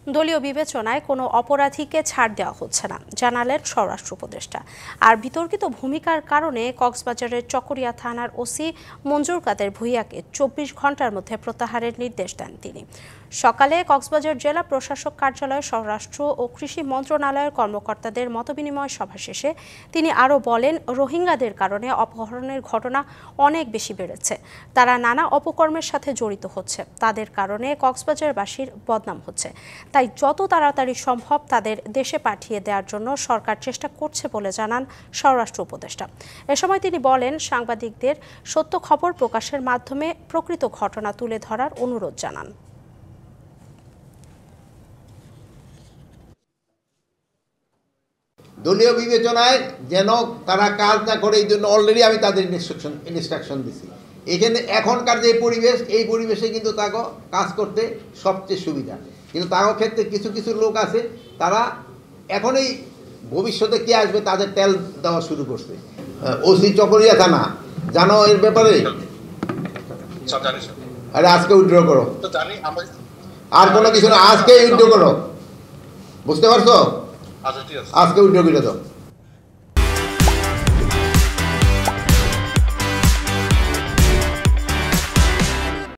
দলীয় বিবেচনায় কোনো অপরাধীকে ছাড় দেওয়া হচ্ছে না, জানালেন স্বরাষ্ট্র উপদেষ্টা। আর বিতর্কিত ভূমিকার কারণে কক্সবাজারের চকরিয়া থানার ওসি মঞ্জুর কাদের ভূঁইয়াকে 24 ঘন্টার মধ্যে প্রত্যাহারের নির্দেশ দেন তিনি। সকালে কক্সবাজার জেলা প্রশাসক কার্যালয়ে স্বরাষ্ট্র ও কৃষি মন্ত্রণালয়ের কর্মকর্তাদের মতবিনিময় সভা শেষে তিনি আরও বলেন, রোহিঙ্গাদের কারণে অপহরণের ঘটনা অনেক বেশি বেড়েছে। তারা নানা অপকর্মের সাথে জড়িত হচ্ছে, তাদের কারণে কক্সবাজারবাসীর বদনাম হচ্ছে। তাই যত তাড়াতাড়ি সম্ভব তাদের দেশে পাঠিয়ে দেওয়ার জন্য সরকার চেষ্টা করছে বলে জানান স্বরাষ্ট্র উপদেষ্টা। এ সময় তিনি বলেন, সাংবাদিকদের সত্য খবর প্রকাশের মাধ্যমে প্রকৃত ঘটনা তুলে ধরার অনুরোধ জানান। দলীয় বিবেচনায় যেন তারা কাজ না করে, এই জন্য অলরেডি আমি তাদের ইনস্ট্রাকশন দিছি। এখানে এখনকার যে পরিবেশ, এই পরিবেশে কিন্তু তাকে কাজ করতে সবচেয়ে সুবিধা। কিন্তু তার ক্ষেত্রে কিছু কিছু লোক আছে, তারা এখনই ভবিষ্যতে কে আসবে তাদের তেল দেওয়া শুরু করছে। ওসি চকরিয়া থানা জানো এর ব্যাপারে? আরে আজকে উইথড্র করো, আর কোনো কিছু না, আজকে উইথড্র করো, বুঝতে পারছো? আজকে উইথড্র করে দাও।